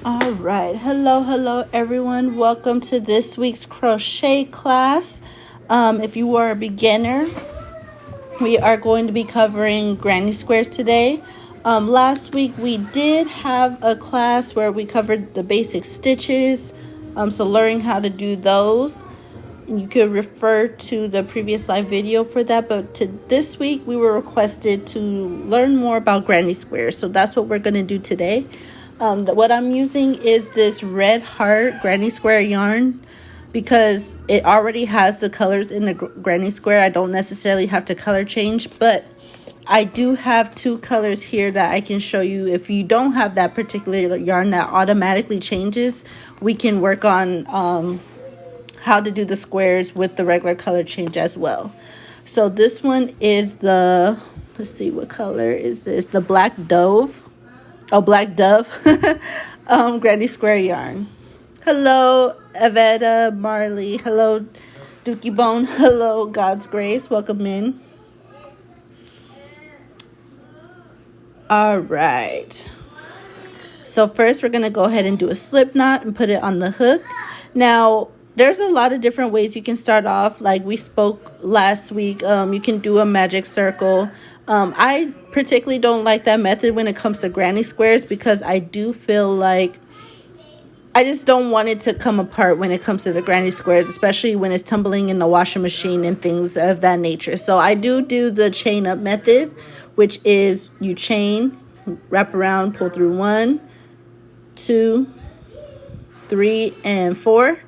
All right, hello everyone. Welcome to this week's crochet class. If you are a beginner, we are going to be covering granny squares today. Last week we did have a class where we covered the basic stitches, so learning how to do those. You could refer to the previous live video for that, but this week we were requested to learn more about granny squares, so that's what we're going to do today. What I'm using is this red heart granny square yarn because it already has the colors in the granny square. I don't necessarily have to color change, but I do have two colors here that I can show you. If you don't have that particular yarn that automatically changes, we can work on how to do the squares with the regular color change as well. So this one is the, let's see, what color is this? The Black Dove. Oh, Black Dove granny square yarn. Hello, Avetta, Marley. Hello, Dookie Bone. Hello, God's Grace. Welcome in. All right. So first we're going to go ahead and do a slip knot and put it on the hook. Now, there's a lot of different ways you can start off. Like we spoke last week, you can do a magic circle. I particularly don't like that method when it comes to granny squares because I do feel like I just don't want it to come apart when it comes to the granny squares, especially when it's tumbling in the washing machine and things of that nature. So I do the chain up method, which is you chain, wrap around, pull through 1, 2, 3, and 4.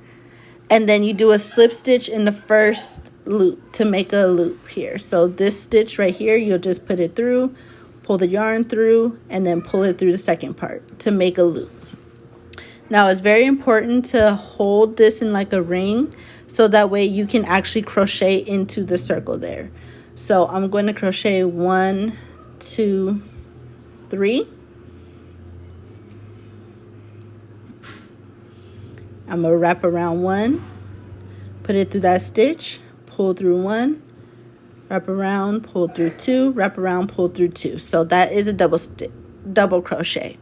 And then you do a slip stitch in the first loop to make a loop here. So this stitch right here, you'll just put it through, pull the yarn through, and then pull it through the second part to make a loop. Now it's very important to hold this in like a ring so that way you can actually crochet into the circle there. So I'm going to crochet 1, 2, 3. I'm going to wrap around 1, put it through that stitch, pull through 1, wrap around, pull through 2, wrap around, pull through 2. So that is a double crochet.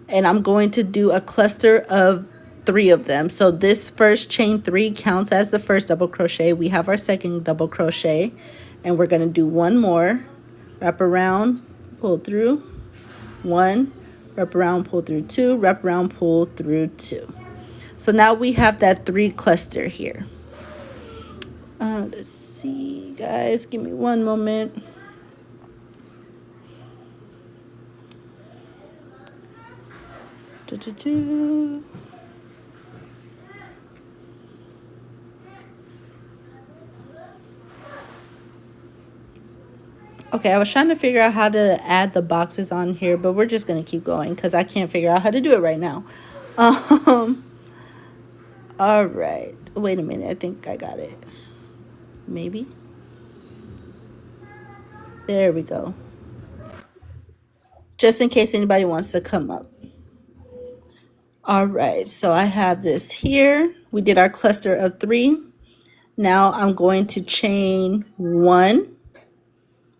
And I'm going to do a cluster of 3 of them. So this first chain 3 counts as the first double crochet. We have our second double crochet, and we're going to do 1 more, wrap around, pull through 1, wrap around, pull through 2, wrap around, pull through 2. So now we have that 3 cluster here. Let's see, guys, give me one moment. Okay, I was trying to figure out how to add the boxes on here, but we're just going to keep going because I can't figure out how to do it right now. All right. Wait a minute. I think I got it. Maybe. There we go. Just in case anybody wants to come up. All right. So I have this here. We did our cluster of 3. Now I'm going to chain 1.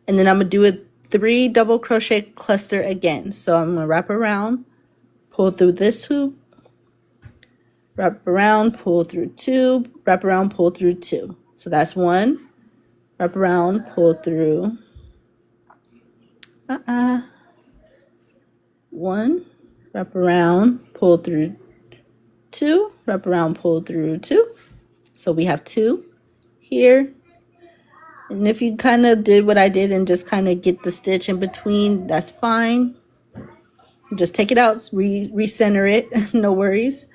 And then I'm going to do a 3 double crochet cluster again. So I'm going to wrap around, pull through this hoop, wrap around, pull through 2, wrap around, pull through 2. So that's 1, wrap around, pull through 1, wrap around, pull through 2, wrap around, pull through 2. So we have 2 here. And if you kind of did what I did and just kind of get the stitch in between, that's fine. Just take it out, recenter it, no worries.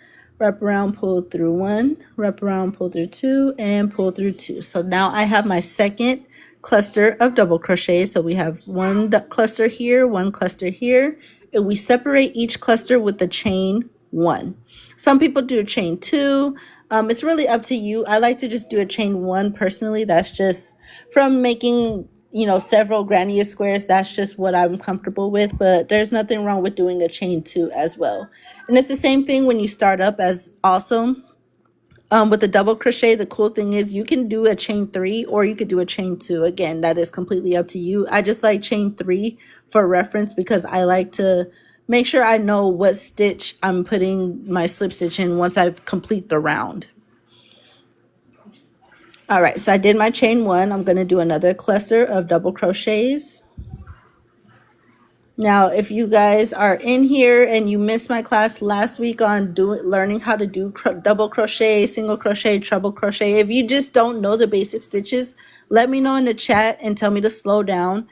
Wrap around, pull through 1, wrap around, pull through 2, and pull through 2. So now I have my second cluster of double crochet. So we have 1 cluster here, 1 cluster here, and we separate each cluster with the chain 1. Some people do a chain 2. It's really up to you. I like to just do a chain 1 personally. That's just from making, you know, several granny squares. That's just what I'm comfortable with, but there's nothing wrong with doing a chain 2 as well. And it's the same thing when you start up as also. With the double crochet, the cool thing is you can do a chain 3 or you could do a chain 2. Again, that is completely up to you. I just like chain 3 for reference because I like to make sure I know what stitch I'm putting my slip stitch in once I've complete the round. All right, so I did my chain 1. I'm going to do another cluster of double crochets. Now, if you guys are in here and you missed my class last week on learning how to do double crochet, single crochet, treble crochet, if you just don't know the basic stitches, let me know in the chat and tell me to slow down.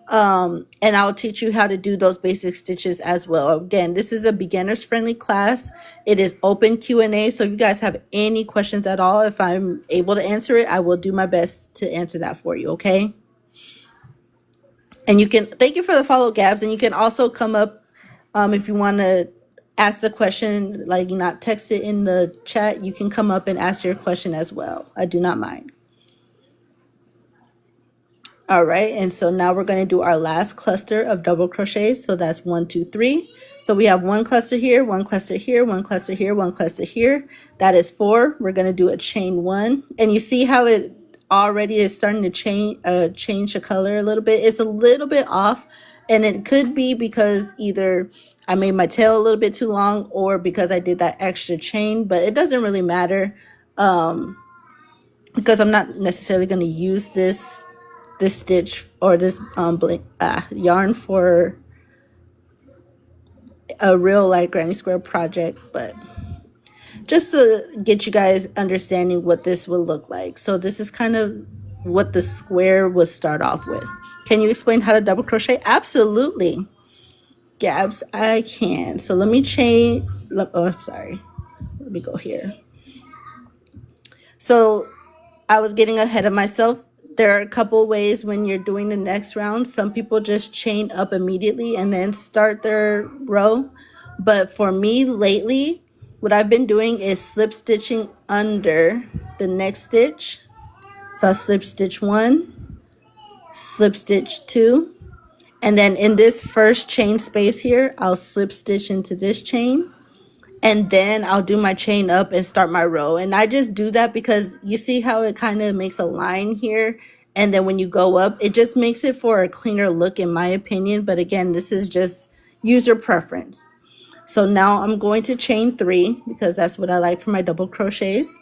And I'll teach you how to do those basic stitches as well. Again, this is a beginners friendly class. It is open Q&A. So if you guys have any questions at all, if I'm able to answer it, I will do my best to answer that for you. Okay. And you can, thank you for the follow, Gabs. And you can also come up if you want to ask the question, like not text it in the chat, you can come up and ask your question as well. I do not mind. All right, and so now we're going to do our last cluster of double crochets. So that's 1, 2, 3. So we have one cluster here, one cluster here, one cluster here, one cluster here. That is 4. We're going to do a chain 1, and you see how it already is starting to change the color a little bit. It's a little bit off, and it could be because either I made my tail a little bit too long or because I did that extra chain, but it doesn't really matter because I'm not necessarily going to use this stitch or this yarn for a real like granny square project, but just to get you guys understanding what this will look like. So this is kind of what the square will start off with. Can you explain how to double crochet? Absolutely, Gabs, I can. So let me chain. Oh, I'm sorry. Let me go here. So I was getting ahead of myself. There are a couple ways when you're doing the next round. Some people just chain up immediately and then start their row. But for me lately, what I've been doing is slip stitching under the next stitch. So I'll slip stitch 1, slip stitch 2, and then in this first chain space here, I'll slip stitch into this chain. And then I'll do my chain up and start my row. And I just do that because you see how it kind of makes a line here. And then when you go up, it just makes it for a cleaner look in my opinion. But again, this is just user preference. So now I'm going to chain 3 because that's what I like for my double crochets.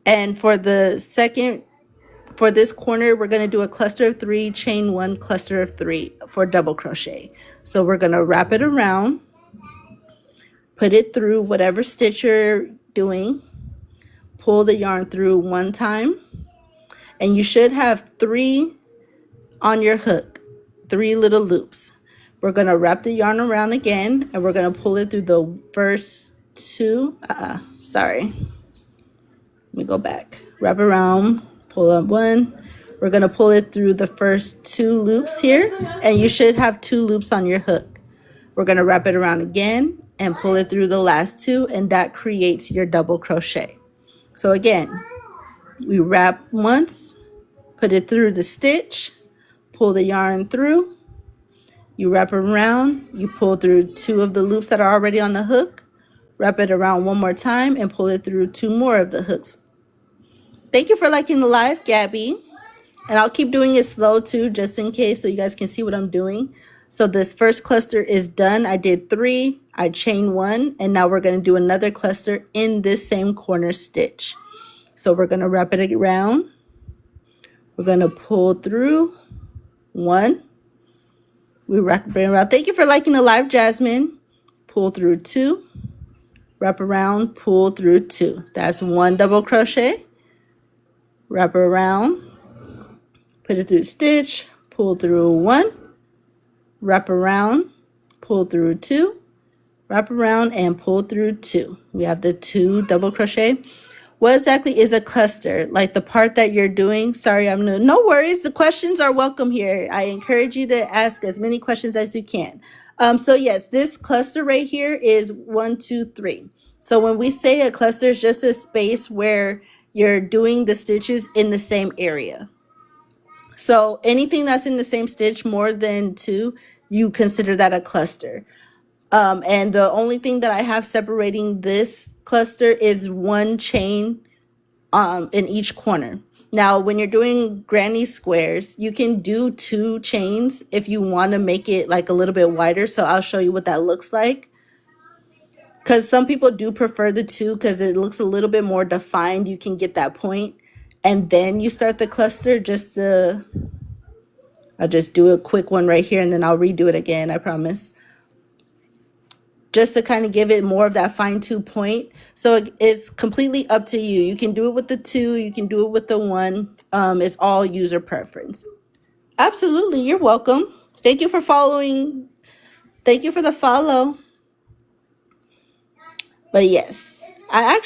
And for the second, for this corner, we're going to do a cluster of 3, chain 1, cluster of 3 for double crochet. So we're going to wrap it around. Put it through whatever stitch you're doing. Pull the yarn through 1 time. And you should have 3 on your hook, 3 little loops. We're going to wrap the yarn around again, and we're going to pull it through the first 2. Sorry. Let me go back. Wrap around, pull up 1. We're going to pull it through the first 2 loops here, and you should have 2 loops on your hook. We're going to wrap it around again and pull it through the last 2, and that creates your double crochet. So again, we wrap once, put it through the stitch, pull the yarn through, you wrap around, you pull through 2 of the loops that are already on the hook, wrap it around 1 more time, and pull it through 2 more of the hooks. Thank you for liking the live, Gabby. And I'll keep doing it slow too, just in case, so you guys can see what I'm doing. So this first cluster is done. I did 3, I chain 1, and now we're going to do another cluster in this same corner stitch. So we're going to wrap it around. We're going to pull through 1. We wrap it around. Thank you for liking the live, Jasmine. Pull through 2. Wrap around, pull through 2. That's 1 double crochet. Wrap around. Put it through the stitch. Pull through 1. Wrap around, pull through 2, wrap around and pull through 2. We have the 2 double crochet. What exactly is a cluster? Like the part that you're doing? Sorry, I'm new. No worries. The questions are welcome here. I encourage you to ask as many questions as you can. So yes, this cluster right here is 1, 2, 3. So when we say a cluster, it's just a space where you're doing the stitches in the same area. So anything that's in the same stitch more than 2, you consider that a cluster. And the only thing that I have separating this cluster is 1 chain in each corner. Now, when you're doing granny squares, you can do 2 chains if you want to make it like a little bit wider. So I'll show you what that looks like. Because some people do prefer the 2 because it looks a little bit more defined. You can get that point. And then you start the cluster I'll just do a quick one right here and then I'll redo it again, I promise. Just to kind of give it more of that fine-tune point. So it's completely up to you. You can do it with the 2, you can do it with the 1. It's all user preference. Absolutely, you're welcome. Thank you for following. Thank you for the follow. But yes, I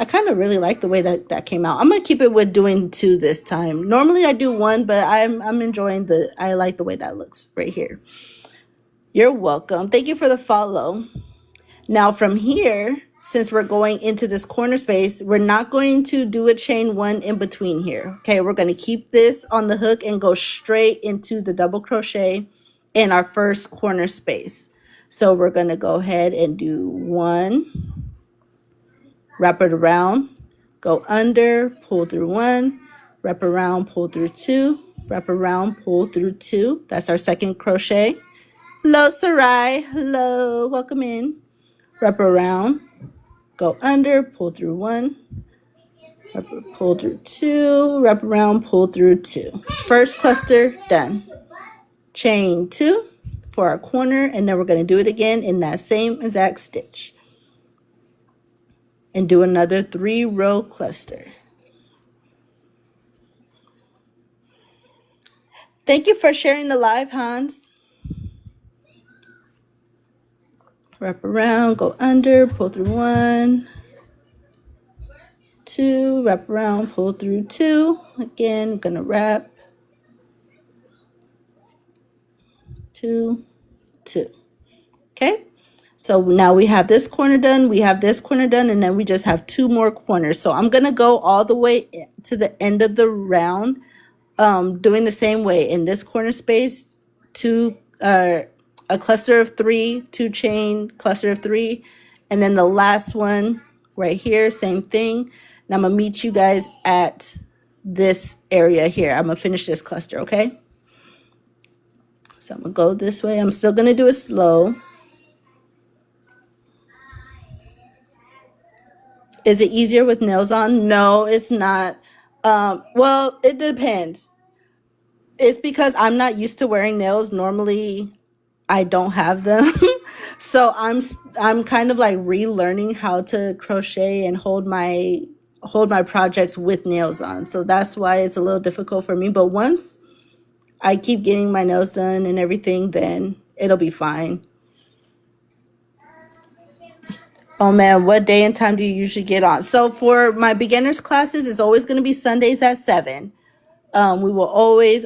kind of really like the way that came out. I'm gonna keep it with doing 2 this time. Normally I do 1, but I'm enjoying I like the way that looks right here. You're welcome. Thank you for the follow. Now from here, since we're going into this corner space, we're not going to do a chain 1 in between here. Okay, we're going to keep this on the hook and go straight into the double crochet in our first corner space. So we're going to go ahead and do 1, wrap it around, go under, pull through 1, wrap around, pull through 2, wrap around, pull through 2. That's our second crochet. Hello, Sarai. Hello, welcome in. Wrap around, go under, pull through 1, pull through 2, wrap around, pull through 2. First cluster done. Chain 2 for our corner, and then we're going to do it again in that same exact stitch. And do another 3-row cluster. Thank you for sharing the live, Hans. Wrap around, go under, pull through 1, 2, wrap around, pull through 2. Again, I'm going to wrap 2, 2. Okay, so now we have this corner done, we have this corner done, and then we just have 2 more corners. So I'm going to go all the way to the end of the round, doing the same way in this corner space, a cluster of 3, 2 chain, cluster of 3, and then the last one right here, same thing. And I'm going to meet you guys at this area here. I'm going to finish this cluster, okay? So I'm going to go this way. I'm still going to do it slow. Is it easier with nails on? No, it's not. Well, it depends. It's because I'm not used to wearing nails. Normally, I don't have them. So I'm kind of like relearning how to crochet and hold my projects with nails on. So that's why it's a little difficult for me. But once I keep getting my nails done and everything, then it'll be fine. Oh man, what day and time do you usually get on? So for my beginners classes, it's always going to be Sundays at 7. We will always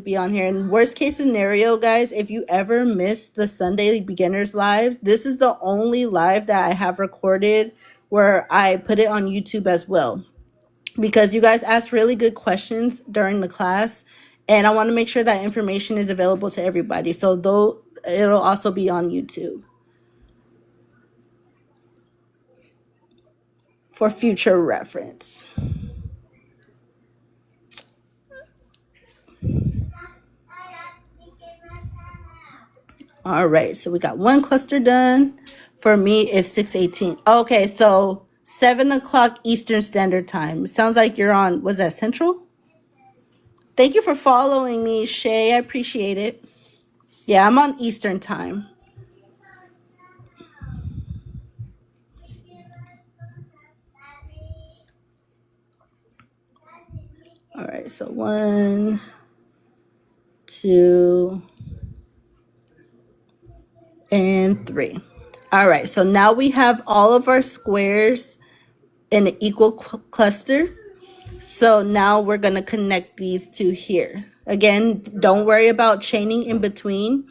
be on here. And worst case scenario, guys, if you ever miss the Sunday beginners lives, this is the only live that I have recorded where I put it on YouTube as well. Because you guys asked really good questions during the class, and I want to make sure that information is available to everybody. So though it'll also be on YouTube for future reference. All right, so we got 1 cluster done. For me, it's 6:18. Okay, so 7 o'clock Eastern Standard Time. Sounds like you're on, was that Central? Thank you for following me, Shay. I appreciate it. Yeah, I'm on Eastern Time. All right, so 1, 2, and 3. All right, so now we have all of our squares in an equal cluster. So now we're going to connect these 2 here. Again, don't worry about chaining in between.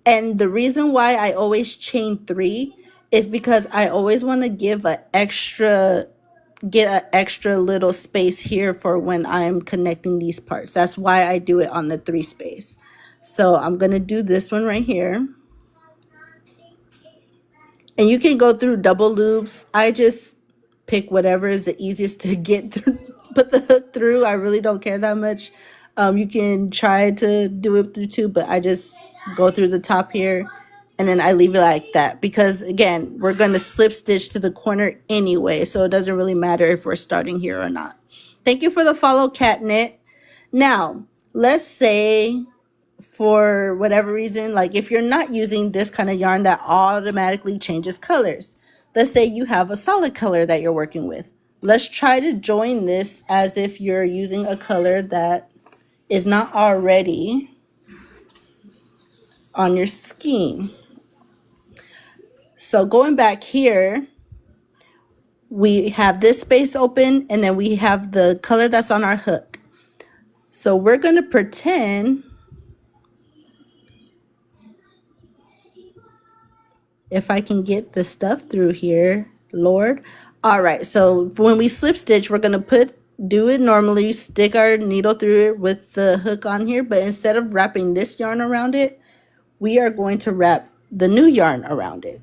And the reason why I always chain 3 is because I always want to get an extra little space here for when I'm connecting these parts. That's why I do it on the 3 space. So I'm going to do this one right here. And you can go through double loops. I just pick whatever is the easiest to get through, put the hook through. I really don't care that much. You can try to do it through two, but I just go through the top here and then I leave it like that because again, we're going to slip stitch to the corner anyway, so it doesn't really matter if we're starting here or not. Thank you for the follow, Catnip. Now, let's say for whatever reason, like if you're not using this kind of yarn that automatically changes colors, let's say you have a solid color that you're working with. Let's try to join this as if you're using a color that is not already on your skein. So going back here, we have this space open and then we have the color that's on our hook. So we're going to pretend, if I can get the stuff through here, Lord. All right, so when we slip stitch, we're going to do it normally, stick our needle through it with the hook on here, but instead of wrapping this yarn around it, we are going to wrap the new yarn around it.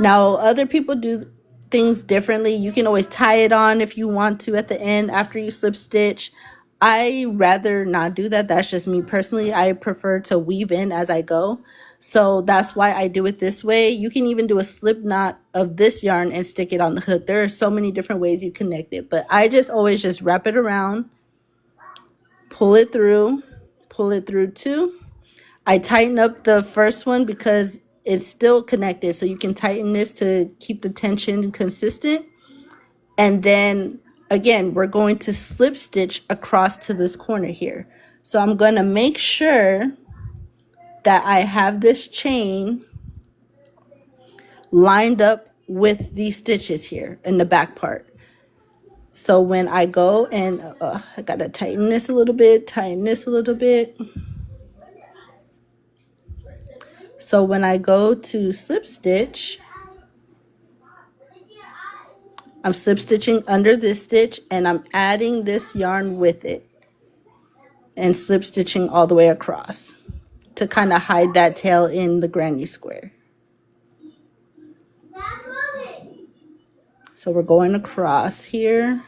Now, other people do things differently. You can always tie it on if you want to at the end after you slip stitch. I rather not do that. That's just me personally. I prefer to weave in as I go. So that's why I do it this way. You can even do a slip knot of this yarn and stick it on the hook. There are so many different ways you connect it, but I just always just wrap it around, pull it through too. I tighten up the first one because it's still connected, so you can tighten this to keep the tension consistent. And then again, we're going to slip stitch across to this corner here. So I'm going to make sure that I have this chain lined up with these stitches here in the back part. So when I go and I gotta tighten this a little bit, So when I go to slip stitch, I'm slip stitching under this stitch and I'm adding this yarn with it and slip stitching all the way across to kind of hide that tail in the granny square. So we're going across here.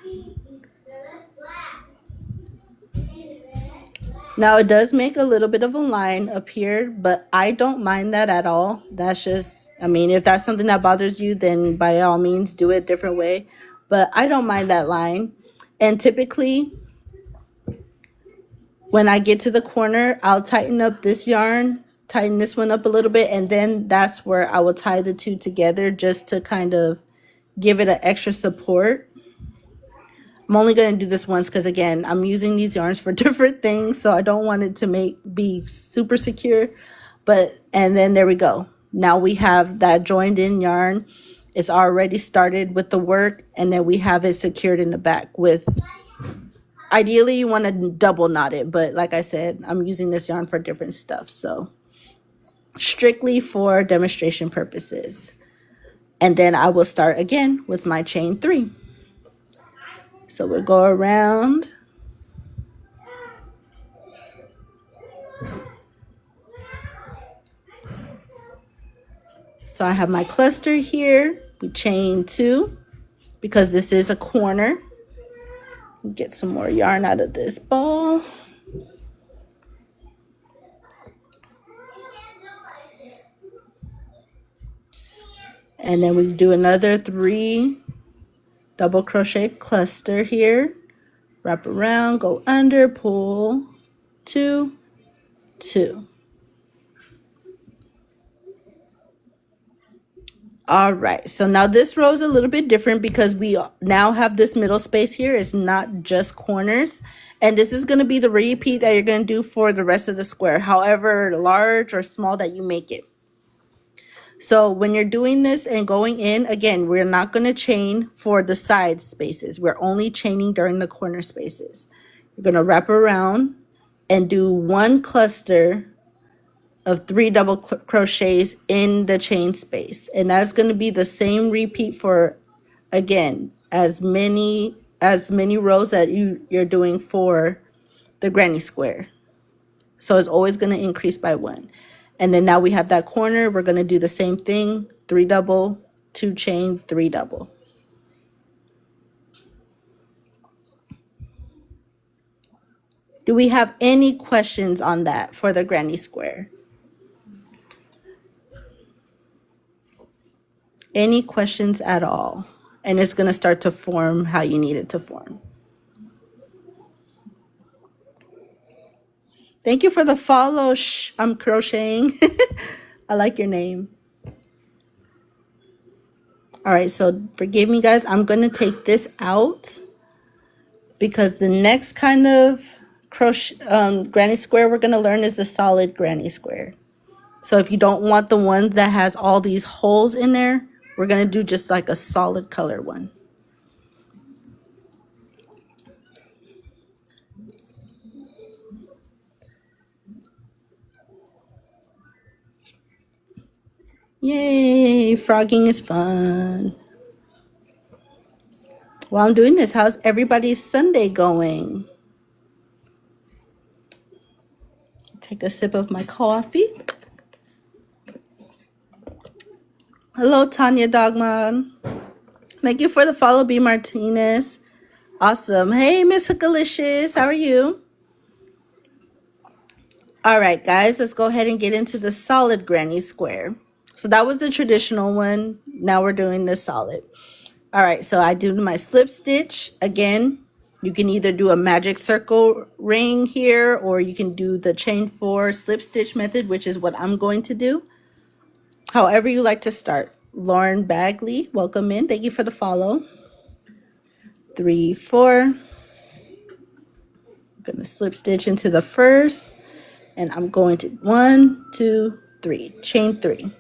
Now it does make a little bit of a line up here, but I don't mind that at all. That's just, I mean, if that's something that bothers you, then by all means do it a different way. But I don't mind that line. And typically, when I get to the corner, I'll tighten up this yarn, tighten this one up a little bit, and then that's where I will tie the two together just to kind of give it an extra support. I'm only going to do this once because, again, I'm using these yarns for different things, so I don't want it to be super secure. And then there we go. Now we have that joined in yarn. It's already started with the work, and then we have it secured in the back with, ideally you want to double knot it, but like I said, I'm using this yarn for different stuff, so strictly for demonstration purposes. And then I will start again with my chain 3. So we'll go around. So I have my cluster here. We chain 2 because this is a corner. Get some more yarn out of this ball. And then we do another 3 double crochet cluster here. Wrap around, go under, pull, 2, 2. All right, so now this row is a little bit different because we now have this middle space here. It's not just corners. And this is going to be the repeat that you're going to do for the rest of the square, however large or small that you make it. So when you're doing this and going in, again, we're not going to chain for the side spaces. We're only chaining during the corner spaces. You're going to wrap around and do 1 cluster of 3 double crochets in the chain space, and that's going to be the same repeat for, again, as many rows that you're doing for the granny square. So it's always going to increase by 1. And then now we have that corner. We're going to do the same thing, 3 double, 2 chain, 3 double. Do we have any questions on that for the granny square? Any questions at all? And it's going to start to form how you need it to form. Thank you for the follow. I'm crocheting. I like your name. All right, so forgive me, guys. I'm going to take this out because the next kind of crochet granny square we're going to learn is the solid granny square. So if you don't want the one that has all these holes in there, we're going to do just like a solid color one. Yay, frogging is fun. While I'm doing this, how's everybody's Sunday going? Take a sip of my coffee. Hello, Tanya Dogman. Thank you for the follow, B. Martinez. Awesome. Hey, Miss Hookalicious. How are you? All right, guys, let's go ahead and get into the solid granny square. So that was the traditional one. Now we're doing the solid. All right, so I do my slip stitch. Again, you can either do a magic circle ring here, or you can do the chain 4 slip stitch method, which is what I'm going to do. However you like to start. Lauren Bagley, welcome in. Thank you for the follow. 3, 4. I'm going to slip stitch into the first, and I'm going to 1, 2, 3, chain 3.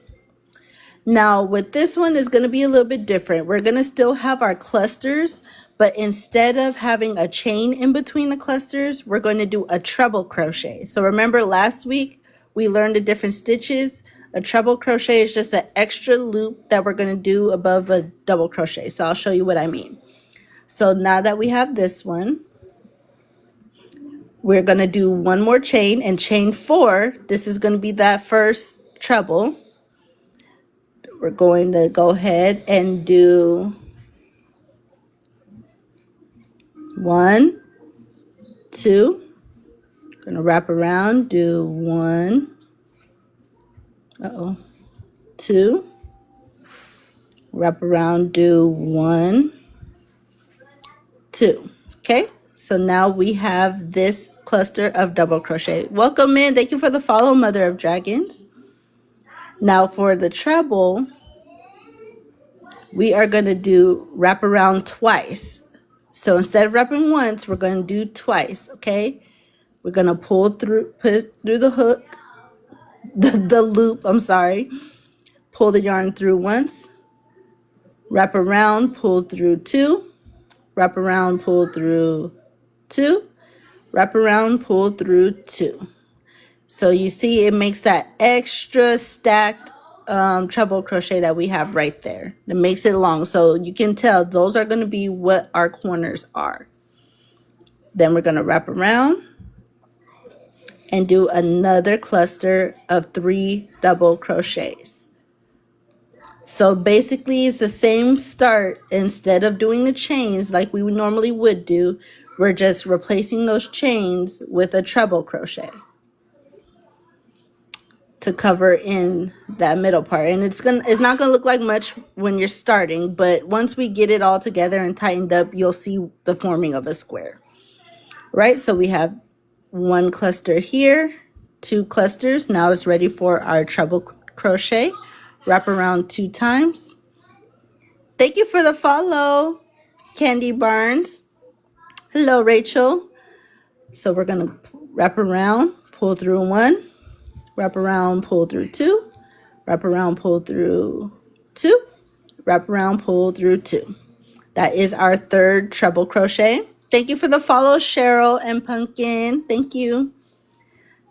Now with this one is going to be a little bit different. We're going to still have our clusters, but instead of having a chain in between the clusters, we're going to do a treble crochet. So remember last week we learned the different stitches. A treble crochet is just an extra loop that we're going to do above a double crochet. So I'll show you what I mean. So now that we have this one, we're going to do one more chain, and chain 4, this is going to be that first treble. We're going to go ahead and do 1, 2. Going to wrap around, do 1, 2. Wrap around, do 1, 2. Okay, so now we have this cluster of double crochet. Welcome in. Thank you for the follow, Mother of Dragons. Now for the treble, we are going to do wrap around twice. So instead of wrapping once, we're going to do twice, okay? We're going to pull through, put through the hook, the loop, I'm sorry. Pull the yarn through once, wrap around, pull through 2, wrap around, pull through 2, wrap around, pull through 2. So you see it makes that extra stacked treble crochet that we have right there. It makes it long. So you can tell those are going to be what our corners are. Then we're going to wrap around and do another cluster of 3 double crochets. So basically it's the same start. Instead of doing the chains like we normally would do, we're just replacing those chains with a treble crochet to cover in that middle part. And it's not gonna look like much when you're starting, but once we get it all together and tightened up, you'll see the forming of a square. Right, so we have 1 cluster here, 2 clusters. Now it's ready for our treble crochet. Wrap around 2 times. Thank you for the follow, Candy Barnes. Hello, Rachel. So we're gonna wrap around, pull through 1, wrap around, pull through 2, wrap around, pull through 2, wrap around, pull through 2. That is our 3rd treble crochet. Thank you for the follow, Cheryl and Pumpkin. Thank you.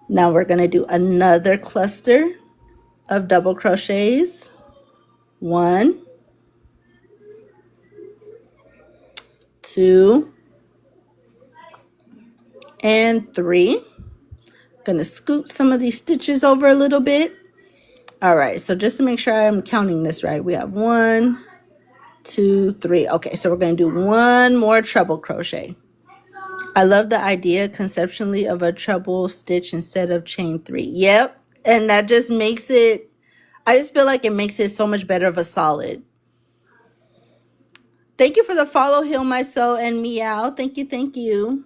Now we're going to do another cluster of double crochets. 1, 2, and 3. Going to scoot some of these stitches over a little bit. All right, so just to make sure I'm counting this right, we have 1, 2, 3. Okay, so we're going to do 1 more treble crochet. I love the idea conceptually of a treble stitch instead of chain 3. Yep. And that just makes it, I just feel like it makes it so much better of a solid. Thank you for the follow, Heal My Soul and Meow. Thank you, thank you.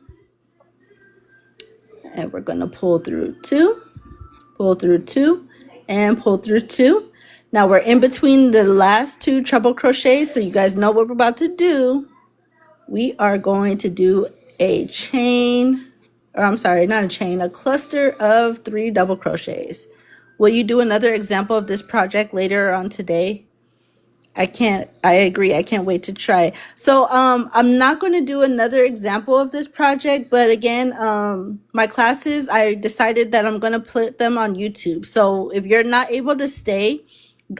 And we're going to pull through 2, pull through 2, and pull through 2. Now we're in between the last 2 treble crochets, so you guys know what we're about to do. We are going to do a chain, or I'm sorry, not a chain, a cluster of 3 double crochets. Will you do another example of this project later on today? I agree. I can't wait to try. So I'm not going to do another example of this project, but again, my classes, I decided that I'm going to put them on YouTube. So if you're not able to stay,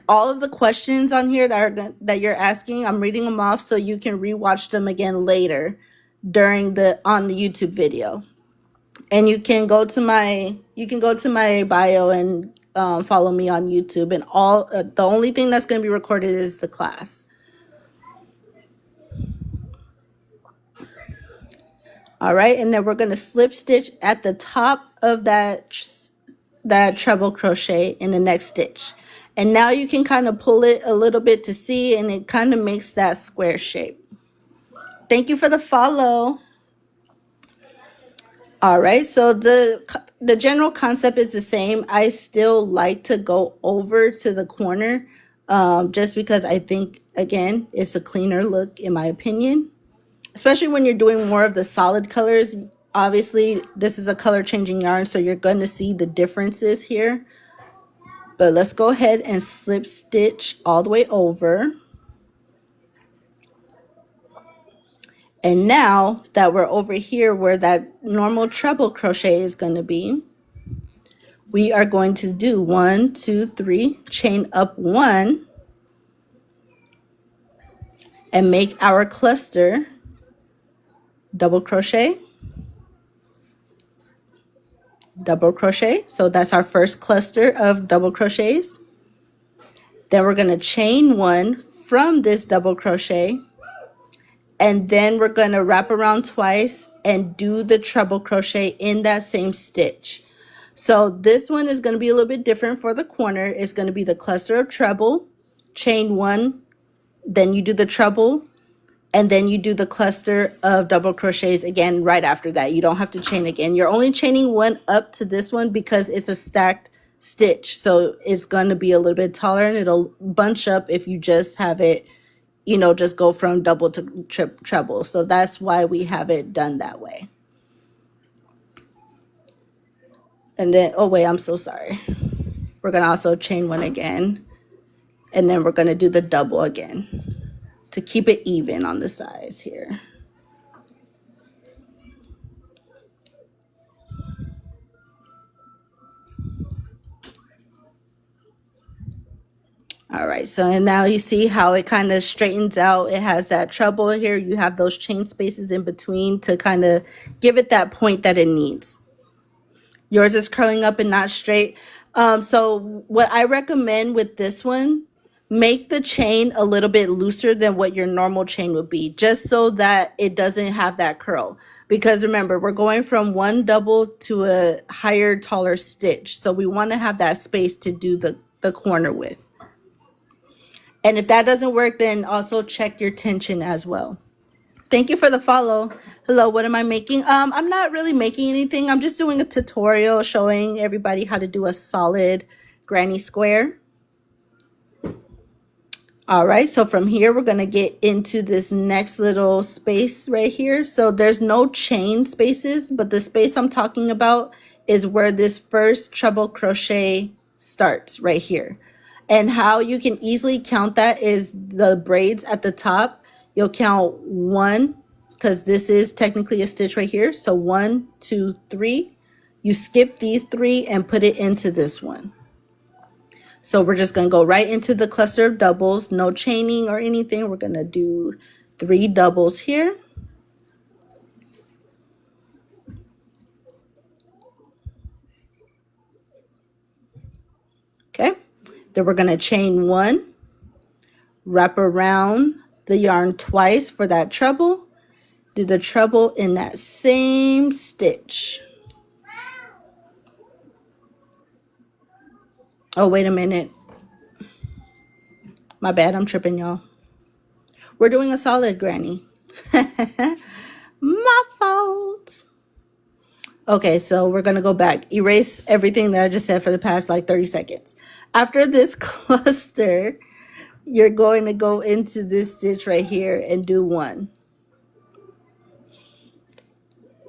all of the questions on here that you're asking, I'm reading them off so you can rewatch them again later on the YouTube video. And you can go to my bio and follow me on YouTube, and the only thing that's going to be recorded is the class. All right, and then we're going to slip stitch at the top of that treble crochet in the next stitch. And now you can kind of pull it a little bit to see, and it kind of makes that square shape. Thank you for the follow. All right, so the general concept is the same. I still like to go over to the corner just because I think, again, it's a cleaner look in my opinion, especially when you're doing more of the solid colors. Obviously, this is a color changing yarn, so you're going to see the differences here. But let's go ahead and slip stitch all the way over. And now that we're over here where that normal treble crochet is going to be, we are going to do 1, 2, 3, chain up 1, and make our cluster double crochet, double crochet. So that's our first cluster of double crochets. Then we're going to chain 1 from this double crochet, and then we're going to wrap around twice and do the treble crochet in that same stitch. So this one is going to be a little bit different for the corner. It's going to be the cluster of treble, chain 1, then you do the treble, and then you do the cluster of double crochets again right after that. You don't have to chain again. You're only chaining 1 up to this one because it's a stacked stitch. So it's going to be a little bit taller, and it'll bunch up if you just have it, you know, just go from double to treble. So that's why we have it done that way. And then, oh wait, I'm so sorry. We're going to also chain 1 again, and then we're going to do the double again to keep it even on the sides here. All right, so and now you see how it kind of straightens out. It has that treble here. You have those chain spaces in between to kind of give it that point that it needs. Yours is curling up and not straight. So what I recommend with this one, make the chain a little bit looser than what your normal chain would be, just so that it doesn't have that curl. Because remember, we're going from 1 double to a higher, taller stitch. So we want to have that space to do the corner with. And if that doesn't work, then also check your tension as well. Thank you for the follow. Hello, what am I making? I'm not really making anything. I'm just doing a tutorial showing everybody how to do a solid granny square. All right, so from here, we're going to get into this next little space right here. So there's no chain spaces, but the space I'm talking about is where this first treble crochet starts right here. And how you can easily count that is the braids at the top. You'll count 1, because this is technically a stitch right here. So 1, 2, 3. You skip these 3 and put it into this one. So we're just going to go right into the cluster of doubles, no chaining or anything. We're going to do 3 doubles here. Okay. Then we're going to chain 1, wrap around the yarn twice for that treble, do the treble in that same stitch. Oh, wait a minute. My bad, I'm tripping, y'all. We're doing a solid, Granny. My fault. Okay, so we're going to go back. Erase everything that I just said for the past like 30 seconds. After this cluster, you're going to go into this stitch right here and do 1.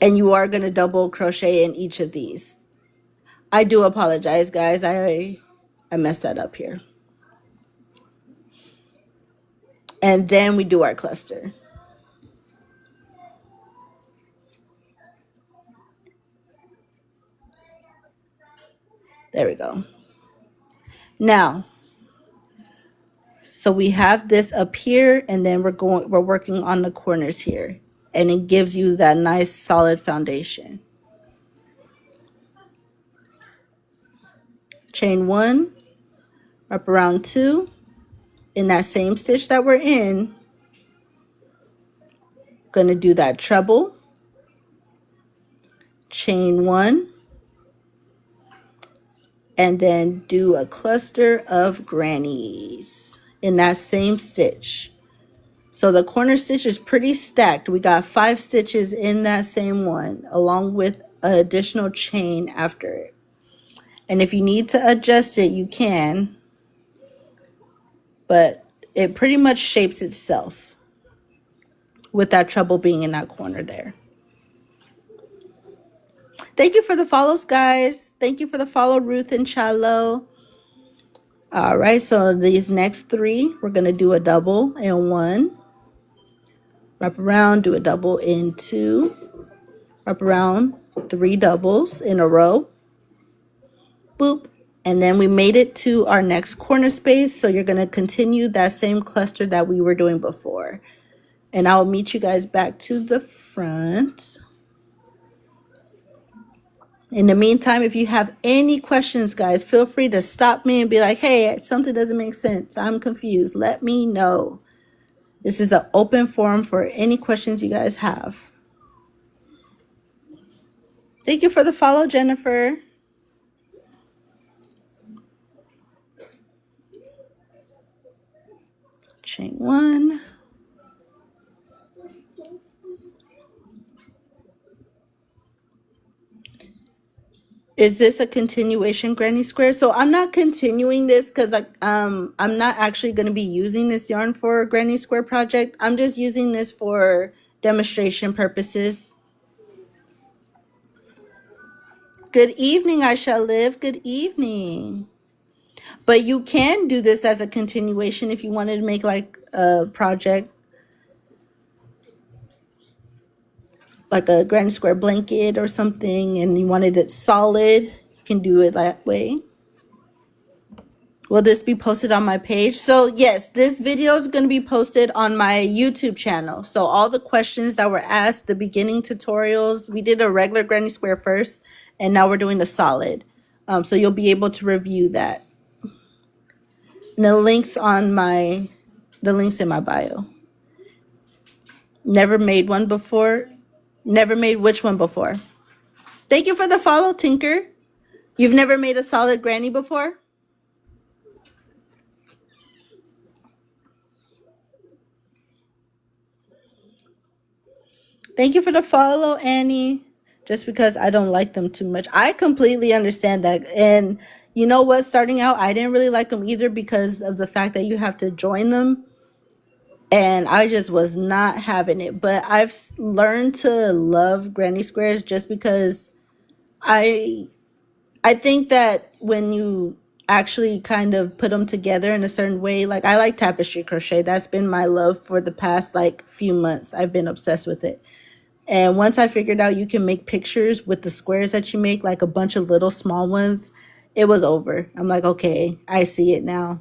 And you are going to double crochet in each of these. I do apologize, guys. I messed that up here. And then we do our cluster. There we go. Now, so we have this up here, and then we're working on the corners here, and it gives you that nice solid foundation. Chain 1, wrap around 2, in that same stitch that we're in, gonna do that treble, chain 1, and then do a cluster of grannies in that same stitch. So the corner stitch is pretty stacked. We got 5 stitches in that same one, along with an additional chain after it. And if you need to adjust it, you can, but it pretty much shapes itself with that treble being in that corner there. Thank you for the follows, guys. Thank you for the follow, Ruth and Chalo. All right, so these next 3, we're going to do a double in 1, wrap around, do a double in 2, wrap around, 3 doubles in a row, boop, and then we made it to our next corner space. So you're going to continue that same cluster that we were doing before, and I'll meet you guys back to the front. In the meantime, if you have any questions, guys, feel free to stop me and be like, hey, something doesn't make sense, I'm confused, let me know. This is an open forum for any questions you guys have. Thank you for the follow, Jennifer. Chain 1. Is this a continuation granny square? So I'm not continuing this because I'm not actually going to be using this yarn for a granny square project. I'm just using this for demonstration purposes. Good evening, I shall live. Good evening. But you can do this as a continuation if you wanted to make like a project, like a granny square blanket or something, and you wanted it solid, you can do it that way. Will this be posted on my page? So yes, this video is going to be posted on my YouTube channel. So all the questions that were asked, the beginning tutorials, we did a regular granny square first, and now we're doing the solid. So you'll be able to review that. And the links in my bio. Never made one before. Never made which one before? Thank you for the follow, Tinker. You've never made a solid granny before? Thank you for the follow, Annie. Just because I don't like them too much. I completely understand that. And you know what? Starting out, I didn't really like them either because of the fact that you have to join them. And I just was not having it. But I've learned to love granny squares just because I think that when you actually kind of put them together in a certain way, like I like tapestry crochet. That's been my love for the past like few months. I've been obsessed with it. And once I figured out you can make pictures with the squares that you make, like a bunch of little small ones, it was over. I'm like, okay, I see it now.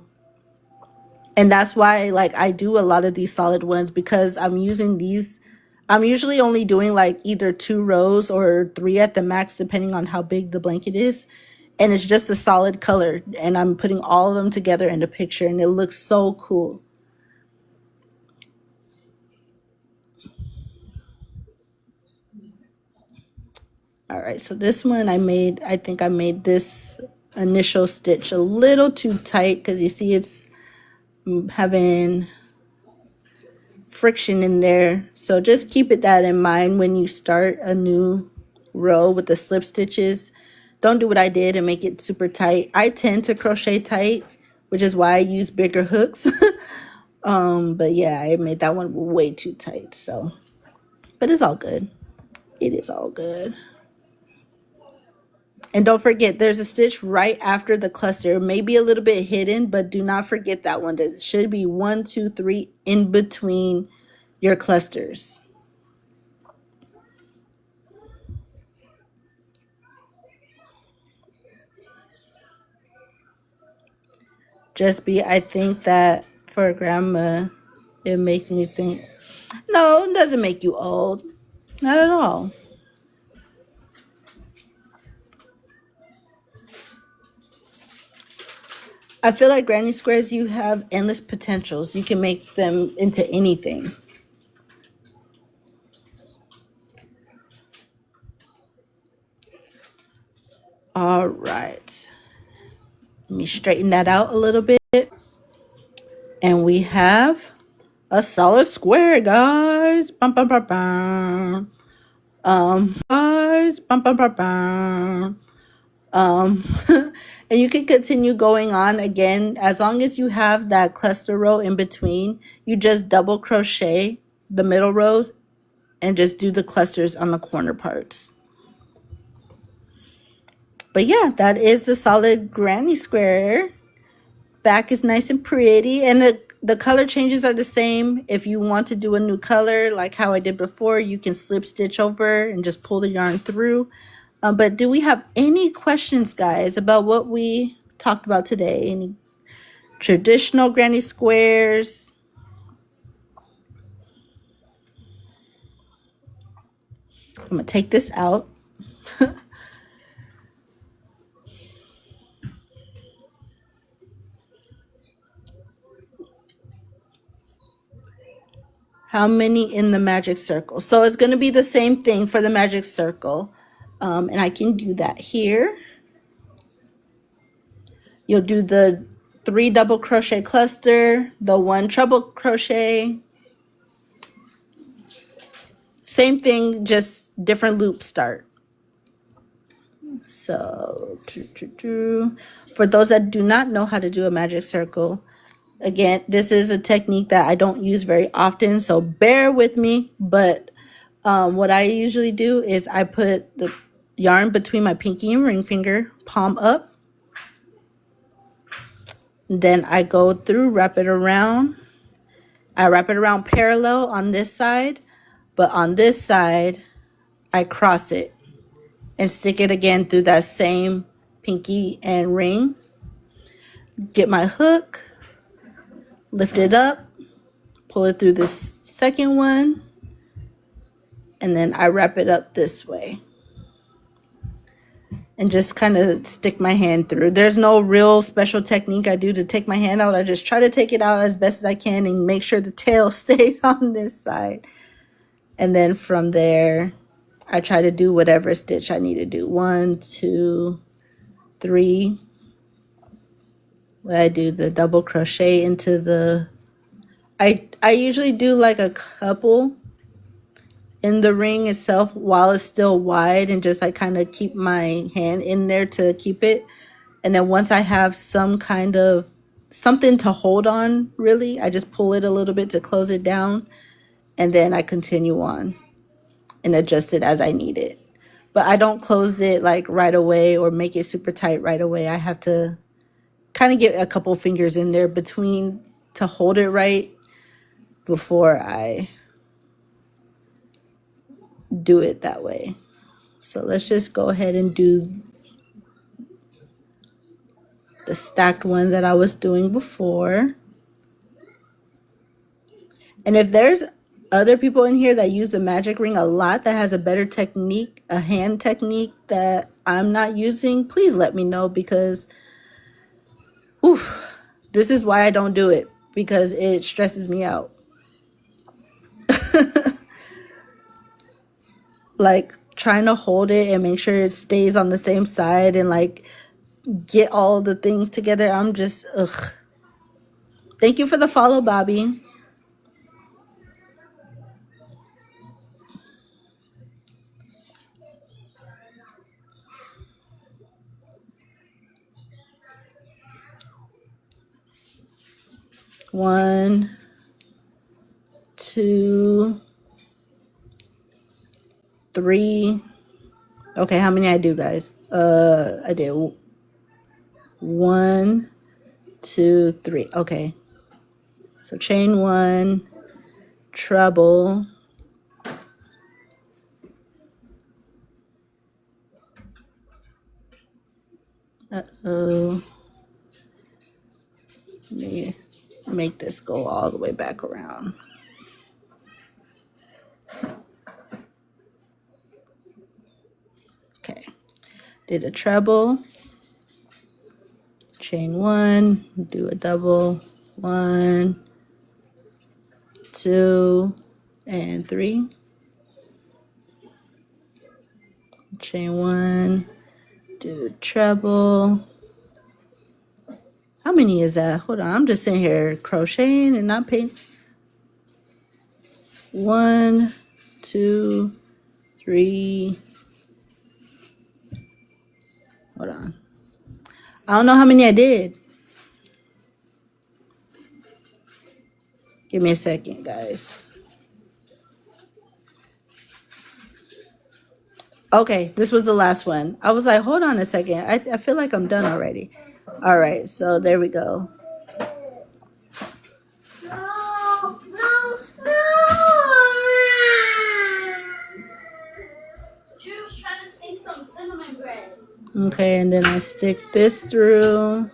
And that's why like I do a lot of these solid ones, because I'm using these. I'm usually only doing like either 2 rows or 3 at the max, depending on how big the blanket is. And it's just a solid color. And I'm putting all of them together in the picture, and it looks so cool. All right, so this one I think I made this initial stitch a little too tight because you see it's having friction in there. So just keep that in mind when you start a new row with the slip stitches. Don't do what I did and make it super tight. I tend to crochet tight, which is why I use bigger hooks. But yeah, I made that one way too tight. So, but it's all good. It is all good. And don't forget, there's a stitch right after the cluster. It may be a little bit hidden, but do not forget that one. There should be 1, 2, 3 in between your clusters. I think that for grandma, it makes me think. No, it doesn't make you old. Not at all. I feel like granny squares, you have endless potentials. You can make them into anything. All right. Let me straighten that out a little bit. And we have a solid square, guys. Bum, bum, bum, bum. Guys, bum, bum, bum, bum. And you can continue going on again as long as you have that cluster row in between. You just double crochet the middle rows and just do the clusters on the corner parts. But yeah, that is the solid granny square. Back is nice and pretty, and the color changes are the same. If you want to do a new color like how I did before, you can slip stitch over and just pull the yarn through. But do we have any questions, guys, about what we talked about today? Any traditional granny squares? I'm gonna take this out. How many in the magic circle? So it's going to be the same thing for the magic circle. And I can do that here. You'll do the 3 double crochet cluster, the 1 treble crochet. Same thing, just different loop start. So for those that do not know how to do a magic circle, again, this is a technique that I don't use very often, so bear with me. But what I usually do is I put the yarn between my pinky and ring finger, palm up. Then I go through, wrap it around. I wrap it around parallel on this side, but on this side, I cross it and stick it again through that same pinky and ring. Get my hook, lift it up, pull it through this second one, and then I wrap it up this way. And just kind of stick my hand through. There's no real special technique I do to take my hand out. I just try to take it out as best as I can and make sure the tail stays on this side. And then from there, I try to do whatever stitch I need to do. 1, 2, 3. I do the double crochet into the... I usually do like a couple in the ring itself while it's still wide, and just I kind of keep my hand in there to keep it. And then once I have some kind of something to hold on, really, I just pull it a little bit to close it down, and then I continue on and adjust it as I need it. But I don't close it like right away or make it super tight right away. I have to kind of get a couple fingers in there between to hold it right before I do it that way. So let's just go ahead and do the stacked one that I was doing before. And if there's other people in here that use the magic ring a lot that has a better technique, a hand technique that I'm not using, please let me know, because this is why I don't do it, because it stresses me out. Like trying to hold it and make sure it stays on the same side and like get all the things together. I'm just ugh. Thank you for the follow, Bobby. One, two, three. Okay, how many I do, guys? I did 1, 2, 3. Okay, so chain 1, treble. Uh-oh. Let me make this go all the way back around. Okay, did a treble, chain 1, do a double, 1, 2, and 3. Chain 1, do treble. How many is that? Hold on, I'm just sitting here crocheting and not paying. 1, 2, 3. Hold on. I don't know how many I did. Give me a second, guys. Okay, this was the last one. I was like, hold on a second. I feel like I'm done already. All right, so there we go. No, no, no. She was trying to sneak some cinnamon bread. Okay, and then I stick this through.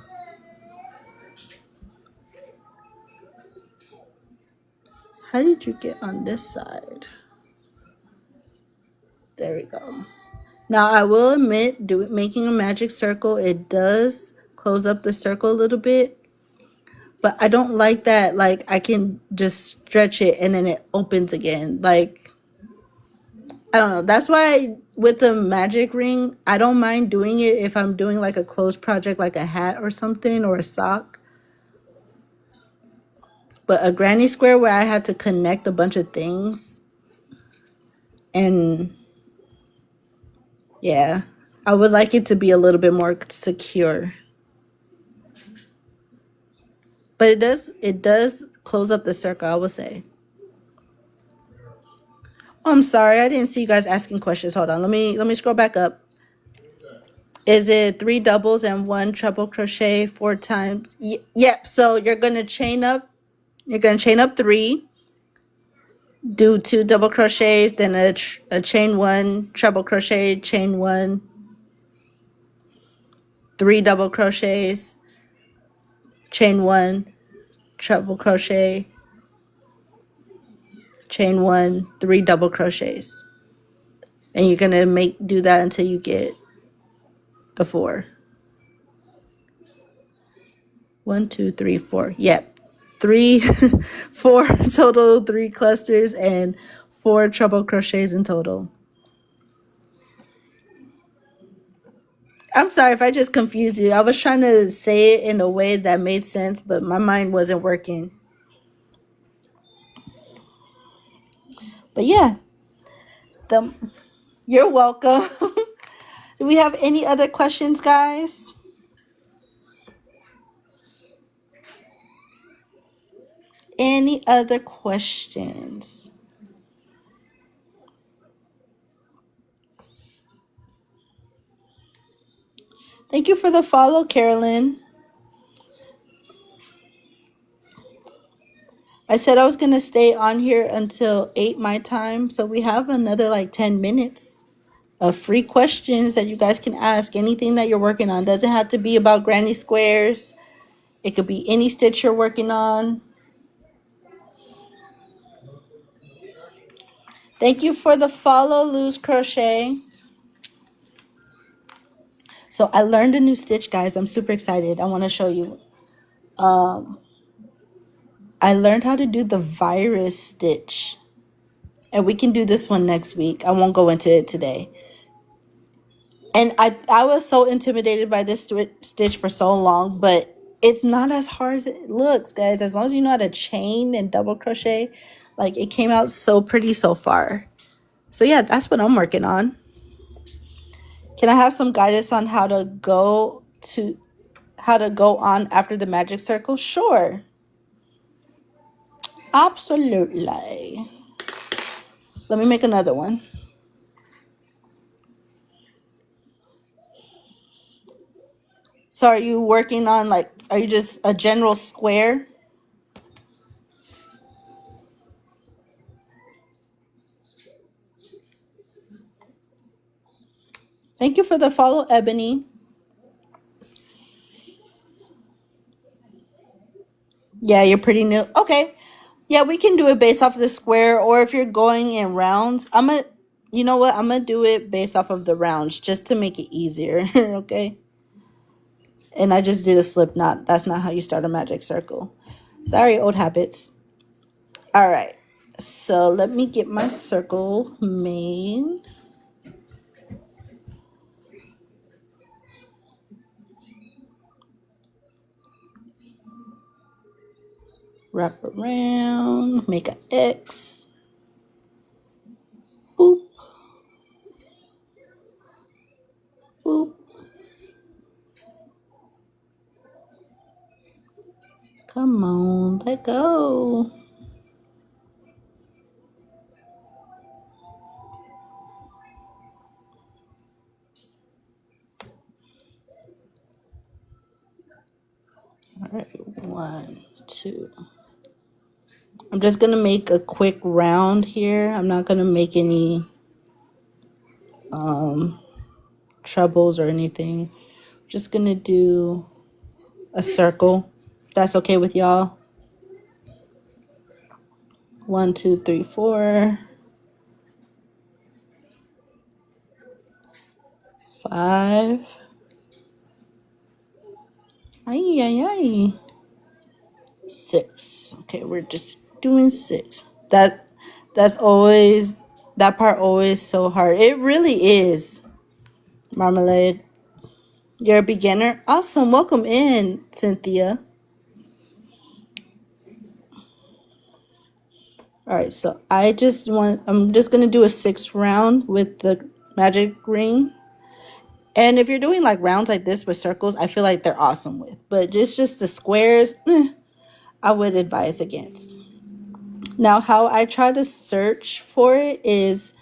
How did you get on this side? There we go. Now, I will admit, making a magic circle, it does close up the circle a little bit. But I don't like that, like, I can just stretch it and then it opens again. Like, I don't know. That's why with the magic ring, I don't mind doing it if I'm doing like a closed project, like a hat or something or a sock. But a granny square where I had to connect a bunch of things and yeah, I would like it to be a little bit more secure. But it does close up the circle, I would say. Oh, I'm sorry, I didn't see you guys asking questions. Hold on, let me scroll back up. Is it 3 doubles and 1 treble crochet 4 times? Yep. So you're gonna chain up. You're gonna chain up 3, do 2 double crochets, then a chain 1, treble crochet, chain 1, 3 double crochets, chain 1, treble crochet, chain 1, 3 double crochets, and you're gonna do that until you get the 4. 1, 2, 3, 4. Yep. 3, 4 total, 3 clusters, and 4 treble crochets in total. I'm sorry if I just confused you. I was trying to say it in a way that made sense, but my mind wasn't working. But yeah, you're welcome. Do we have any other questions, guys? Any other questions? Thank you for the follow, Carolyn. I said I was going to stay on here until 8 my time, so we have another like 10 minutes of free questions that you guys can ask. Anything that you're working on. Doesn't have to be about granny squares. It could be any stitch you're working on. Thank you for the follow, Lose Crochet. So I learned a new stitch, guys. I'm super excited. I want to show you. I learned how to do the virus stitch. And we can do this one next week. I won't go into it today. And I was so intimidated by this stitch for so long, but it's not as hard as it looks, guys. As long as you know how to chain and double crochet, like it came out so pretty so far. So yeah, that's what I'm working on. Can I have some guidance on how to go on after the magic circle? Sure. Absolutely. Let me make another one. So are you working on are you just a general square? Thank you for the follow, Ebony. Yeah, you're pretty new. Okay. Yeah, we can do it based off of the square, or if you're going in rounds, you know what? I'm gonna do it based off of the rounds just to make it easier, okay? And I just did a slip knot. That's not how you start a magic circle. Sorry, old habits. All right. So let me get my circle made. Wrap around, make an X. Boop. Boop. Come on, let go. All right, 1, 2. I'm just gonna make a quick round here. I'm not gonna make any trebles or anything. Just gonna do a circle. That's okay with y'all. 1, 2, 3, 4, 5. Ay, ay, ay. 6. Okay, we're just doing 6. That part always so hard. It really is. Marmalade. You're a beginner? Awesome. Welcome in, Cynthia. All right, so I'm just going to do a 6 round with the magic ring. And if you're doing like rounds like this with circles, I feel like they're awesome with. But just the squares, I would advise against. Now, how I try to search for it is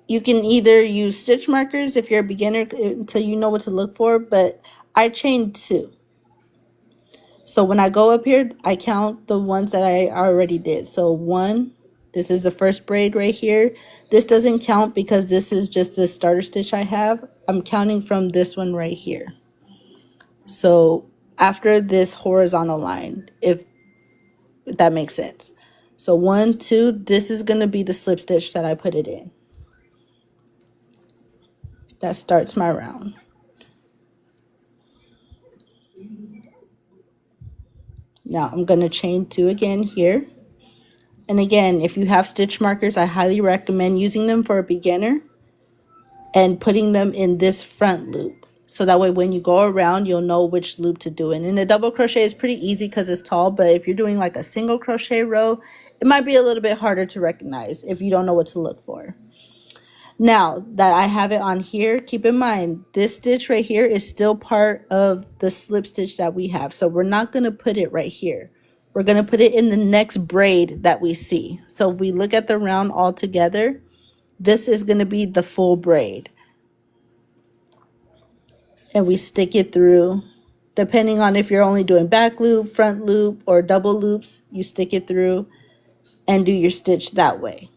you can either use stitch markers if you're a beginner until you know what to look for, but I chain 2. So when I go up here, I count the ones that I already did. So 1, this is the first braid right here. This doesn't count because this is just a starter stitch I have. I'm counting from this one right here. So after this horizontal line, if that makes sense. So 1, 2, this is going to be the slip stitch that I put it in. That starts my round. Now I'm going to chain 2 again here. And again, if you have stitch markers, I highly recommend using them for a beginner and putting them in this front loop. So that way when you go around, you'll know which loop to do. And a double crochet is pretty easy because it's tall, but if you're doing like a single crochet row, it might be a little bit harder to recognize if you don't know what to look for. Now that I have it on here, keep in mind, this stitch right here is still part of the slip stitch that we have. So we're not going to put it right here. We're going to put it in the next braid that we see. So if we look at the round all together, this is going to be the full braid. And we stick it through. Depending on if you're only doing back loop, front loop, or double loops, you stick it through and do your stitch that way.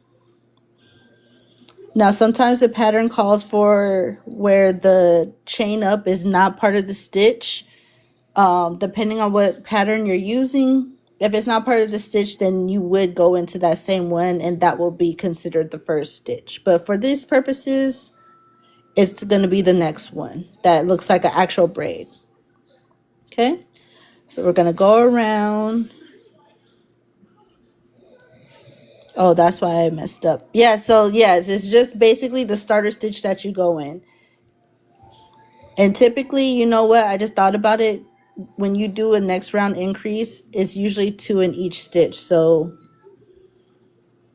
Now, sometimes the pattern calls for where the chain up is not part of the stitch. Depending on what pattern you're using, if it's not part of the stitch, then you would go into that same one and that will be considered the first stitch. But for these purposes, it's going to be the next one that looks like an actual braid. Okay, so we're going to go around. Oh, that's why I messed up. Yeah, so yes, it's just basically the starter stitch that you go in. And typically, you know what, I just thought about it. When you do a next round increase, it's usually 2 in each stitch. So,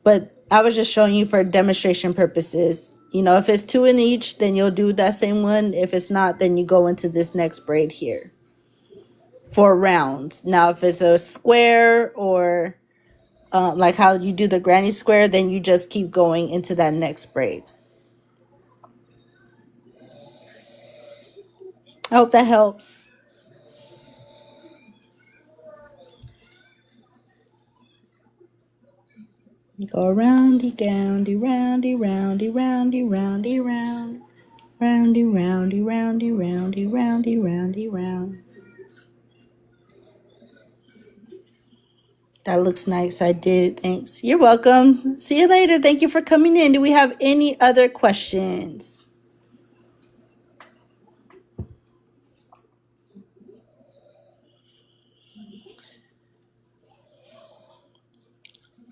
but I was just showing you for demonstration purposes. You know, if it's 2 in each, then you'll do that same one. If it's not, then you go into this next braid here for rounds. Now, if it's a square or like how you do the granny square, then you just keep going into that next braid. I hope that helps. Go roundy, roundy, roundy, roundy, roundy, roundy, round. Roundy, roundy, roundy, roundy, roundy, roundy, round. That looks nice. I did. Thanks. You're welcome. See you later. Thank you for coming in. Do we have any other questions?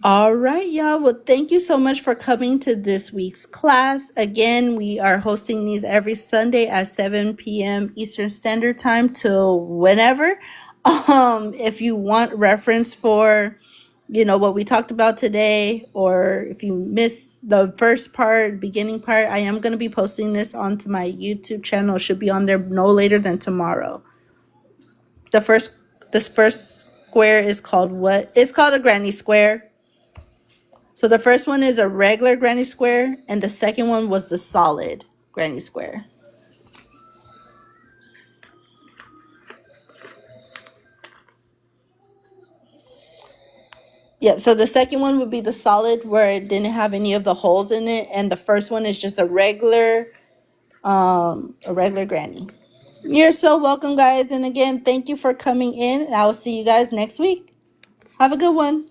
All right, y'all. Well, thank you so much for coming to this week's class. Again, we are hosting these every Sunday at 7 p.m. Eastern Standard Time till whenever. If you want reference for, you know, what we talked about today, or if you missed the first part, beginning part, I am going to be posting this onto my YouTube channel. It should be on there no later than tomorrow. This first square is called what? It's called a granny square. So the first one is a regular granny square, and the second one was the solid granny square. Yep, so the second one would be the solid where it didn't have any of the holes in it, and the first one is just a regular granny. You're so welcome, guys, and again, thank you for coming in, and I will see you guys next week. Have a good one.